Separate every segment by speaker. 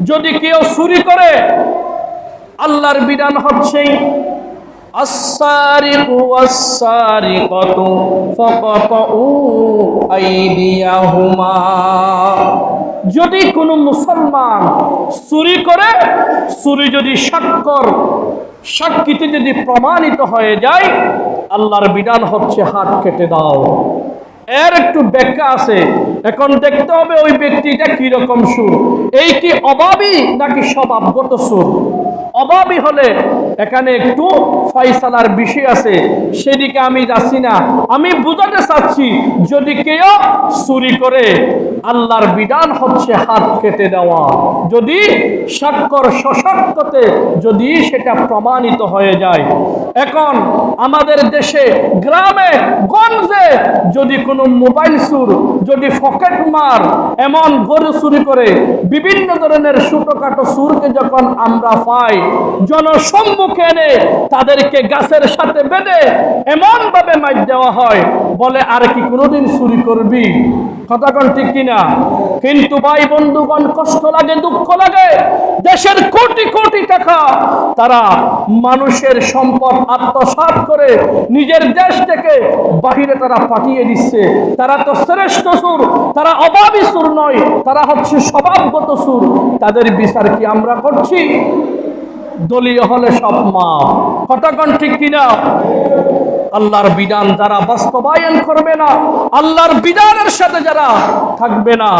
Speaker 1: যদি কেউ চুরি করে, আল্লাহর বিধান হচ্ছে আস-সারিকু ওয়াস-সারিকাতু ফাকাতউ আইদিয়াহুমা। যদি কোনো মুসলমান চুরি করে, চুরি যদি সাক্ষীতে যদি প্রমাণিত হয়ে যায়, আল্লাহর বিধান হচ্ছে হাত কেটে দাও। এর একটু ব্যাখ্যা আছে, এখন দেখতে হবে ওই ব্যক্তিটা কি রকম সুর। এই কি অভাবী নাকি স্বভাবগত সুর? অভাবী হলে এখানে একটু ফয়সালার বিষয় আছে, সেদিকে আমি যাচ্ছি না। আমি বুঝাতে চাচ্ছি, যদি কেউ চুরি করে, আল্লাহর বিধান হচ্ছে হাত কেটে দেওয়া, যদি সাক্ষর সশক্ততে যদি সেটা প্রমাণিত হয়ে যায়। এখন আমাদের দেশে গ্রামে গঞ্জে যদি কোনো মোবাইল চুর, যদি পকেট মার, এমন গরু চুরি করে, বিভিন্ন ধরনের ছোটখাটো চুরকে যখন আমরা পাই, জনসম্মুখে এনে তাদেরকে গাছের সাথে বেঁধে এমন ভাবে মার দেওয়া হয়, বলে আর কি কোনোদিন চুরি করবি? কথা কোন ঠিক কিনা? কিন্তু ভাই বন্ধুগণ, কষ্ট লাগে, দুঃখ লাগে। দেশের কোটি কোটি টাকা তারা মানুষের সম্পদ আত্মসাৎ করে নিজের দেশ থেকে বাহিরে তারা পাঠিয়ে দিচ্ছে। তারা তো শ্রেষ্ঠ সুর, তারা অভাবী সুর নয়, তারা হচ্ছে স্বভাবগত সুর। তাদের বিচার কি আমরা করছি? দলীয় হলে সব মা। কথা কোন ঠিক কিনা? আল্লাহর বিধান যারা বাস্তবায়ন করবে না, আল্লাহর বিধানের সাথে যারা থাকবে না,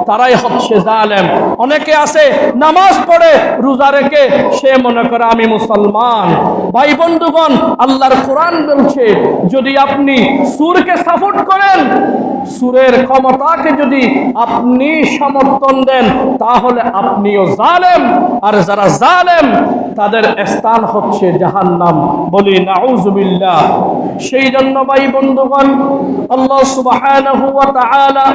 Speaker 1: তারাই হচ্ছে জালেম। অনেকে আছে নামাজ পড়ে, রোজা রেখে সে মনে করে আমি মুসলমান। ভাই বন্ধুগণ, আল্লাহর কোরআন বলছে, যদি আপনি সুরকে সাপোর্ট করেন, সুরের ক্ষমতাকে যদি আপনি সমর্থন দেন, তাহলে আপনিও জালেম। আর যারা জালেম তাদের স্থান হচ্ছে জাহান্নাম। বলি নাউযুবিল্লাহ। সেই জন্য ভাই বন্ধুগণ, আল্লাহ সুবহানাহু ওয়া তাআলা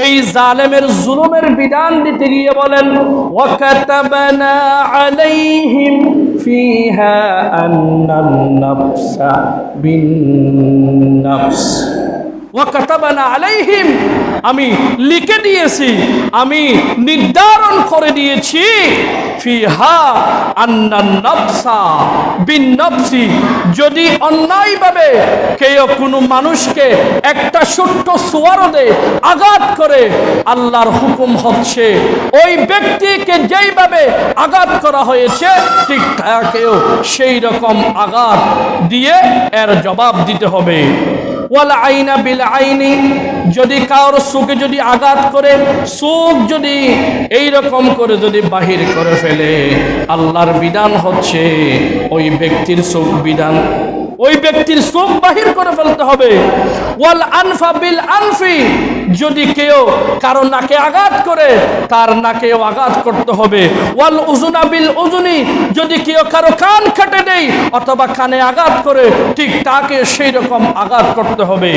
Speaker 1: এই জালেমের জুলুমের বিধান দিতে গিয়ে বলেন, ওয়া কাতাবানা আলাইহিম ফিহা আন্নান নাফসা বিন নাফস। ওয়া কাতাবানা আলাইহিম, আমি লিখে দিয়েছি, আমি নির্ধারণ করে দিয়েছি, ফিহা আন্নান নাফসা বিন নাফসি, যদি অন্যায়ভাবে কেউ কোনো মানুষকে একটা ছোট্ট সোয়ারদে আঘাত করে, আল্লাহর হুকুম হচ্ছে ওই ব্যক্তিকে যেইভাবে আঘাত করা হয়েছে ঠিক তাকেও সেই রকম আঘাত দিয়ে এর জবাব দিতে হবে। ওয়াল আইনা বিল আইনি, যদি কারোর চোখে যদি আঘাত করে, চোখ যদি এই রকম করে যদি বাহির করে ফেলে, আল্লাহর বিধান হচ্ছে ওই ব্যক্তির চোখ বিধান, ওই ব্যক্তির চোখ বাহির করে ফেলতে হবে। ওয়াল আনফা বিল আনফি, যদি কেউ কারো নাকে আঘাত করে, তার নাকেও আঘাত করতে হবে। ওয়াল উজুনা বিল উজুনি, যদি কেউ কারো কান কেটে দেয় অথবা কানে আঘাত করে, ঠিক তাকে সেই রকম আঘাত করতে হবে।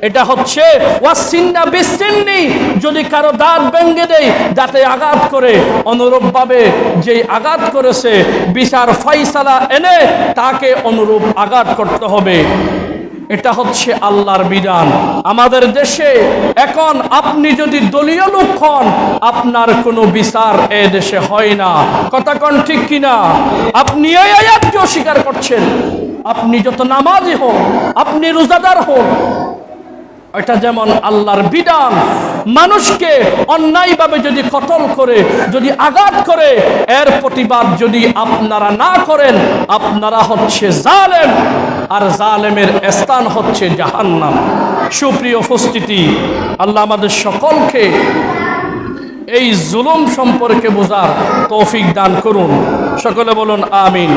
Speaker 1: এটা হচ্ছে ওয়াসিন্না বিসিন্নি, যদি কারো দাঁত ভেঙে দেয়, দাঁতে আঘাত করে, অনুরূপভাবে যেই আঘাত করেছে বিচার ফয়সালা এনে তাকে অনুরূপ আঘাত করতে হবে। এটা হচ্ছে আল্লাহর বিধান। আমাদের দেশে এখন আপনি যদি দলীয় লোক হন, আপনার কোনো বিচার এ দেশে হয় না। কথা কোন ঠিক কিনা? আপনি এই আয়াতকে অস্বীকার করছেন। আপনি যত নামাজি হন, আপনি রোজাদার হন, এটা যেমন আল্লাহর বিধান। মানুষকে অন্যায়ভাবে যদি কতল করে, যদি আঘাত করে, এর প্রতিবাদ যদি আপনারা না করেন, আপনারা হচ্ছে জালেম, আর জালেমের স্থান হচ্ছে জাহান্নাম। সুপ্রিয় উপস্থিতি, আল্লাহ আমাদের সকলকে এই জুলুম সম্পর্কে বোঝার তৌফিক দান করুন। সকলে বলুন আমিন।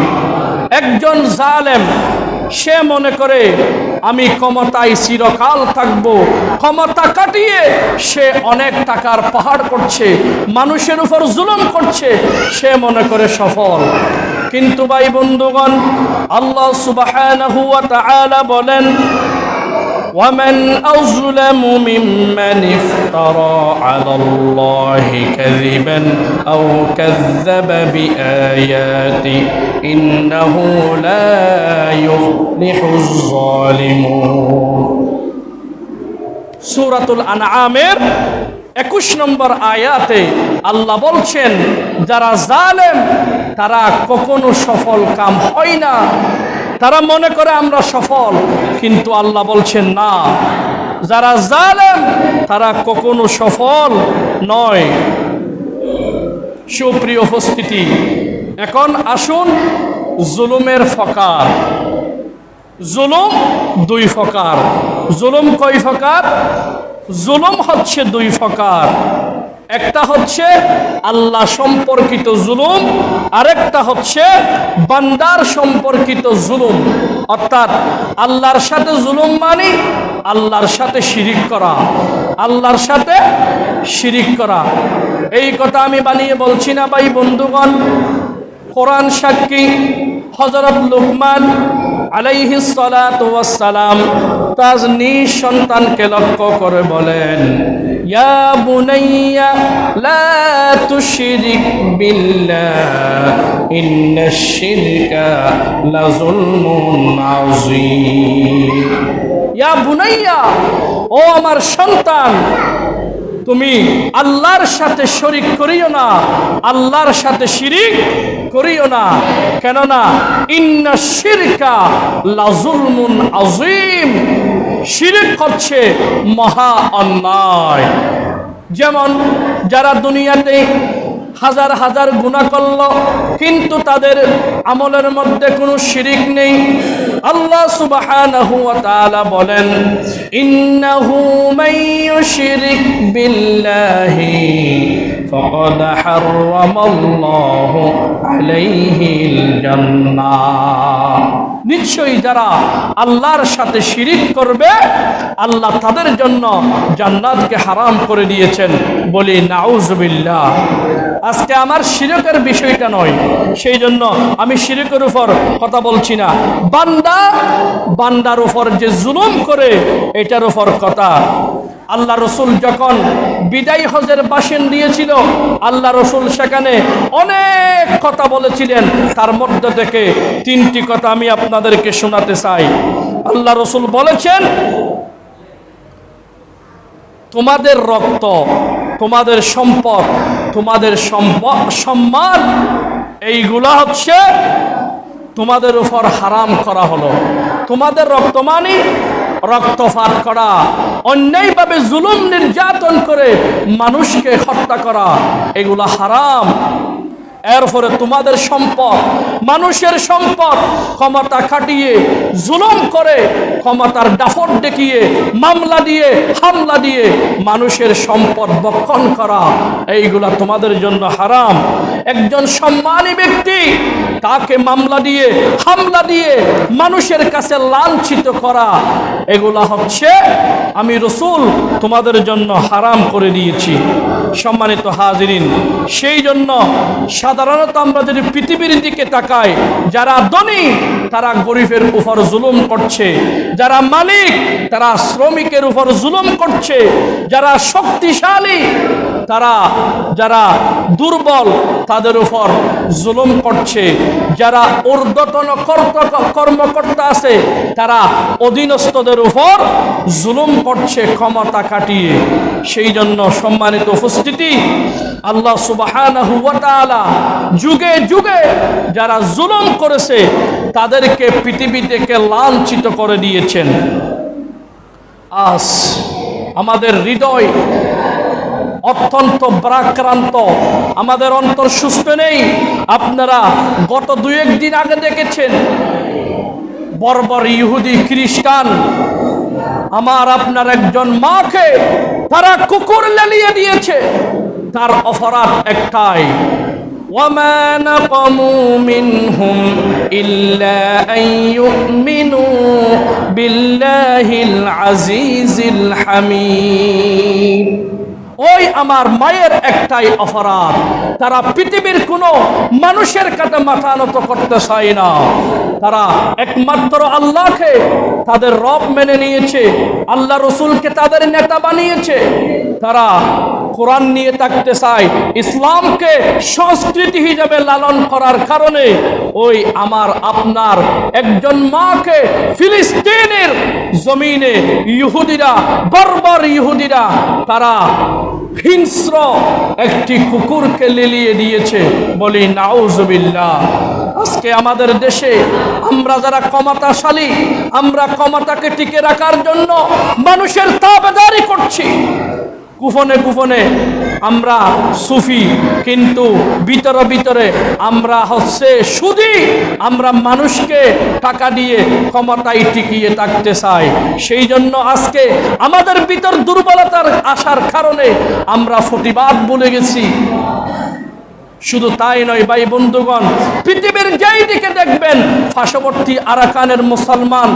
Speaker 1: একজন জালেম সে মনে করে আমি ক্ষমতায় চিরকাল থাকব, ক্ষমতা কাটিয়ে সে অনেক টাকার পাহাড় করছে, মানুষের উপর জুলুম করছে, সে মনে করে সফল। কিন্তু ভাই বন্ধুগণ, আল্লাহ সুবহানাহু ওয়া তাআলা বলেন, ومن أظلم ممن افترى على الله كذبا أو كذب بآياته إنه لا يفلح الظالمون। সূরাতুল আনআমের 21 নম্বর আয়াতে আল্লাহ বলছেন, যারা জালেম তারা কখনো সফল কাম হয় না। তারা মনে করে আমরা সফল, কিন্তু আল্লাহ বলছেন না, যারা জালেম তারা কখনো সফল নয়। সুপ্রিয় উপস্থিতি, এখন আসুন জুলুমের ফকার। জুলুম দুই ফকার। জুলুম কয় ফকার? জুলুম হচ্ছে দুই ফকার। একটা হচ্ছে আল্লাহ সম্পর্কিত জুলুম, আরেকটা হচ্ছে বান্দার সম্পর্কিত জুলুম। অর্থাৎ আল্লাহর সাথে জুলুম মানে আল্লাহর সাথে শিরিক করা, আল্লাহর সাথে শিরিক করা। এই কথা আমি বানিয়ে বলছি না ভাই বন্ধুগণ, কোরআন সাক্ষী। হযরত লুকমান আলাইহিস সালাতু ওয়াস সালাম তার নিজ সন্তানকে লক্ষ্য করে বলেন, ইয়া বুনাইয়া লা তুশরিক বিল্লাহ ইন্নাশ শিরকা লাযুলমুন আযীম। ইয়া বুনাইয়া, ও আমার সন্তান, তুমি আল্লাহর সাথে শরীক করিও না, আল্লাহর সাথে শিরিক করিও না। কেননা ইন্নাশ শিরকা লাযুলমুন আযীম, শিরিক হচ্ছে মহা অন্যায়। যেমন যারা দুনিয়াতে হাজার হাজার গুনাহ করল, কিন্তু তাদের আমলের মধ্যে কোনো শিরিক নেই, আল্লাহ সুবহানাহু ওয়া তাআলা বলেন, ইন্নাহু মান ইউশরিক বিল্লাহি ফাকাদ হারামাল্লাহু আলাইহিল জান্নাহ। নিশ্চয়ই যারা আল্লাহর সাথে শিরিক করবে, আল্লাহ তাদের জন্য জান্নাতকে হারাম করে দিয়েছেন। বলি নাউজুবিল্লাহ। আজকে আমার শিরকের বিষয়টা নয়, সেই জন্য আমি শিরকের উপর কথা বলছি না। বান্দার উপর যে জুলুম করে, এটার উপর কথা। আল্লাহ রসুল যখন বিদায় হজের ভাষণ দিয়েছিল, আল্লাহ রসুল সেখানে অনেক কথা বলেছিলেন। তার মধ্যে থেকে 3টি কথা আমি আপনাদেরকে শোনাতে চাই। আল্লাহ রসুল বলেছেন, তোমাদের রক্ত, তোমাদের সম্পদ, তোমাদের সম্মান, এইগুলা হচ্ছে তোমাদের উপর হারাম করা হলো। তোমাদের রক্ত মানে রক্তপাত করা, অন্যায়ভাবে জুলুম নির্যাতন করে মানুষকে হত্যা করা, এগুলা হারাম। এরপরে তোমাদের সম্পদ, মানুষের সম্পদ ক্ষমতা খাটিয়ে জুলুম করে, ক্ষমতার দাপট দেখিয়ে, মামলা দিয়ে, হামলা দিয়ে মানুষের সম্পদ বক্ষণ করা, এইগুলা তোমাদের জন্য হারাম। একজন সম্মানী ব্যক্তি, তাকে মামলা দিয়ে, হামলা দিয়ে মানুষের কাছে লাঞ্ছিত করা, এগুলা হচ্ছে আমি রাসূল তোমাদের জন্য হারাম করে দিয়েছি। সম্মানিত হাজিরিন, সেই জন্য সাধারণত আমরা যদি পৃথিবীর দিকে তাকাই, যারা ধনী তারা গরিবের উপর জুলুম করছে, যারা মালিক তারা শ্রমিকের উপর জুলুম করছে, যারা শক্তিশালী তারা যারা দুর্বল তাদের উপর জুলুম করছে, যারা ঊর্ধ্বতন কর্মকর্তা আছে তারা অধীনস্থদের উপর জুলুম করছে ক্ষমতা কাটিয়ে। সেই জন্য সম্মানিত উপস্থিতি, আল্লাহ সুবহানাহু ওয়া তাআলা যুগে যুগে যারা জুলুম করেছে তাদেরকে পৃথিবী থেকে লাঞ্ছিত করে দিয়েছেন। আজ আমাদের হৃদয় অত্যন্ত ভারাক্রান্ত, আমাদের অন্তর সুস্থ নেই। আপনারা গত 2-1 দিন আগে দেখেছেন, বর্বর ইহুদি খ্রিস্টান আমার আপনার একজন মাকে তারা কুকুর লেলিয়ে দিয়েছে। তার অপরাধ একটাই, ওয়ামা নাকামু মিনহুম ইল্লা আন ইউমিনু বিল্লাহিল আজিজিল হামিদ। ওই আমার মায়ের একটাই অপরাধ, তারা পৃথিবীর কোনো মানুষের কাছে মাথা নত করতে চায় না। তারা একমাত্র আল্লাহকে তাদের রব মেনে নিয়েছে, আল্লাহ রসুলকে তাদের নেতা বানিয়েছে। তারা কোরআন নিয়ে থাকতে চায়, ইসলামকে সংস্কৃতি হিসাবে লালন করার কারণে ওই আমার আপনার একজন মাকে ফিলিস্তিনের জমিনে ইহুদিরা, বর্বর ইহুদিরা তারা হিংস্র একটি কুকুরকে লেলিয়ে দিয়েছে। বলি নাউজুবিল্লাহ। আজকে আমাদের দেশে আমরা যারা ক্ষমতাশালী, আমরা ক্ষমতাকে টিকে রাখার জন্য মানুষের তাবেদারি করছি। গোপনে গোপনে আমরা সুফি, কিন্তু ভিতরে ভিতরে আমরা হচ্ছে সুদী। আমরা মানুষকে টাকা দিয়ে ক্ষমতায় টিকিয়ে থাকতে চাই। সেই জন্য আজকে আমাদের ভিতর দুর্বলতার আসার কারণে আমরা প্রতিবাদ ভুলে গেছি। শুধু তাই নয় ভাই বন্ধুগণ, পৃথিবীর যেই দিকে দেখবেন পার্শ্ববর্তী আরাকানের মুসলমান,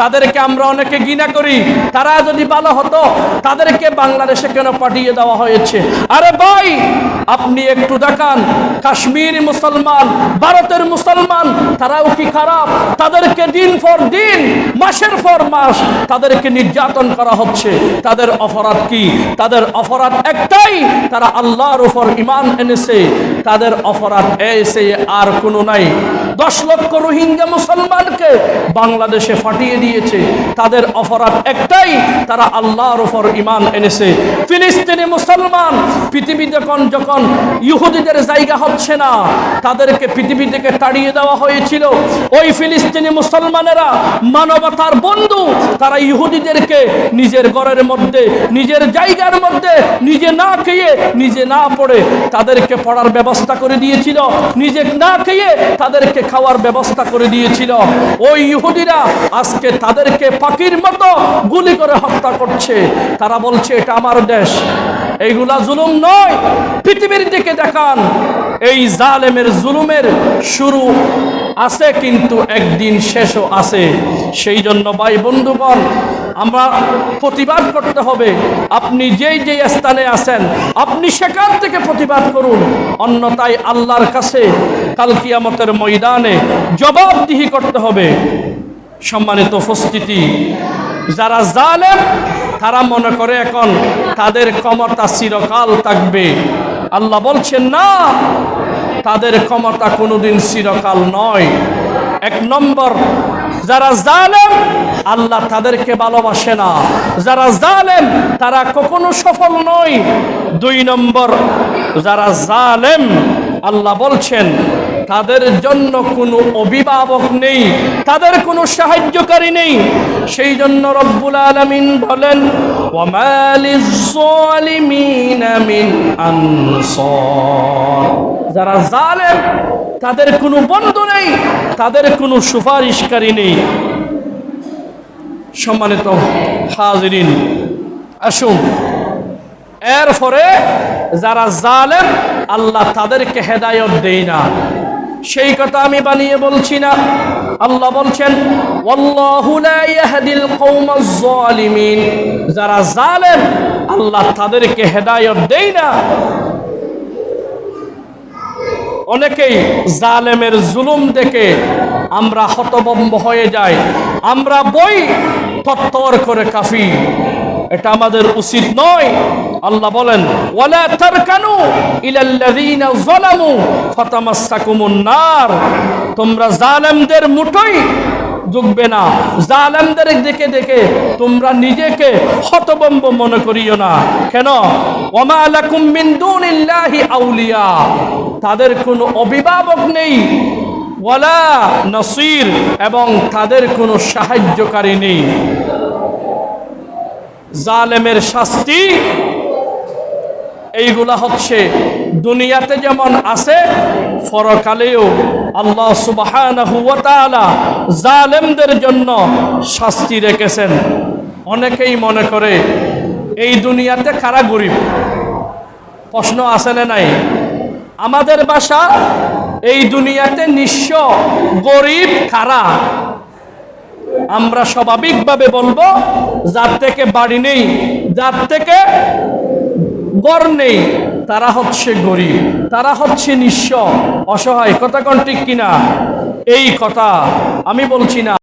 Speaker 1: তাদেরকে আমরা অনেকে ঘৃণা করি। তারা যদি ভালো হতো, তাদেরকে বাংলাদেশে কেন পাঠিয়ে দেওয়া হয়েছে? আরে ভাই, আপনি একটু দেখান, কাশ্মীরি মুসলমান, ভারতের মুসলমান, তারাও কি খারাপ? তাদেরকে দিন পর দিন, মাসের পর মাস তাদেরকে নির্যাতন করা হচ্ছে। তাদের অপরাধ কি? তাদের অপরাধ একটাই, তারা আল্লাহর উপর ঈমান এনেছে। তাদের অপরাধ এসে আর কোনো নাই। 10 লক্ষ রোহিঙ্গা মুসলমানকে বাংলাদেশে পাঠিয়ে দিয়েছে। তাদের অপরাধ একটাই, তারা আল্লাহর উপর ঈমান এনেছে। ফিলিস্তিনি মুসলমান, পৃথিবীতে যখন ইহুদিদের জায়গা হচ্ছে না, তাদেরকে পৃথিবী থেকে তাড়িয়ে দেওয়া হয়েছিল। ওই ফিলিস্তিনি মুসলমানেরা মানবতার বন্ধু, তারা ইহুদিদেরকে নিজের ঘরের মধ্যে, নিজের জায়গার মধ্যে, নিজে না খেয়ে, নিজে না পড়ে তাদেরকে পড়ার ব্যবস্থা করে দিয়েছিল, নিজে না খেয়ে তাদেরকে খাওয়ার ব্যবস্থা করে দিয়েছিল। ওই ইহুদিরা আজকে তাদেরকে পাখির মতো গুলি করে হত্যা করছে। তারা বলছে এটা আমার দেশ। এইগুলা জুলুম নয়? পৃথিবীর দিকে দেখান, এই জালেমের জুলুমের শুরু আছে, কিন্তু একদিন শেষও আছে। সেই জন্য ভাই বন্ধুগণ, আমরা প্রতিবাদ করতে হবে। আপনি যেই যেই স্থানে আছেন, আপনি সেখান থেকে প্রতিবাদ করুন। অন্যথায় আল্লাহর কাছে কাল কিয়ামতের ময়দানে জবাবদিহি করতে হবে। সম্মানিত উপস্থিতি, যারা জালেম, তারা মনে করে এখন তাদের ক্ষমতা চিরকাল থাকবে। আল্লাহ বলছেন না, তাদের ক্ষমতা কোনোদিন চিরকাল নয়। 1 নম্বর, যারা জালেম, আল্লাহ তাদেরকে ভালোবাসে না। যারা জালেম, তারা কখনো সফল নয়। 2 নম্বর, যারা জালেম, আল্লাহ বলছেন তাদের জন্য কোনো অভিভাবক নেই, তাদের কোনো সাহায্যকারী নেই। সেই জন্য রব্বুল আলামিন বলেন, ওয়ামা লিয-যালিমিনা মিন আনসার। যারা জালেম, তাদের কোনো বন্ধু নেই, তাদের কোনো সুপারিশকারী নেই। সম্মানিত হাজিরিন, আসুন, এরপরে যারা জালেম, আল্লাহ তাদেরকে হেদায়েত দেয় না। সেই কথা আমি বানিয়ে বলছি না। আল্লাহ বলছেন, ওয়াল্লাহু লা ইয়াহদিল কওমাজ যালিমিন। যারা জালেম, আল্লাহ তাদেরকে হেদায়েত দেয় না। অনেকেই জালেমের জুলুম দেখে আমরা হতভম্ব হয়ে যাই, আমরা বই তত্তর করে কাফি। এটা আমাদের উচিত নয়। আল্লাহ বলেন, ওয়ালা তারকানু ইলাল্লাযীনা যালামু ফাতামাসসাকুমুন নার। তোমরা জালেমদের মুঠোয় ঢুকবে না। জালেমদের দেখে দেখে তোমরা নিজেকে হতভম্ব মনে করিও না। কেন? ওয়ামা লাকুম মিন দুনিল্লাহি আউলিয়া। তাদের কোনো অভিভাবক নেই, ওয়ালা নাসির, এবং তাদের কোনো সাহায্যকারী নেই। জালেমের শাস্তি এইগুলা হচ্ছে দুনিয়াতে যেমন আছে, পরকালেও আল্লাহ সুবহানাহু ওয়া তাআলা জালেমদের জন্য শাস্তি রেখেছেন। অনেকেই মনে করে এই দুনিয়াতে কারা গরিব? প্রশ্ন আছে না নাই? আমাদের ভাষা, এই দুনিয়াতে নিঃস্ব গরিব কারা? আমরা স্বাভাবিকভাবে বলবো, যার থেকে বাড়ি নেই, যার থেকে ঘর নেই, তারা হচ্ছে গরিব, তারা হচ্ছে নিঃস্ব, অসহায়। কথা কোন ঠিক কিনা? এই কথা আমি বলছি না।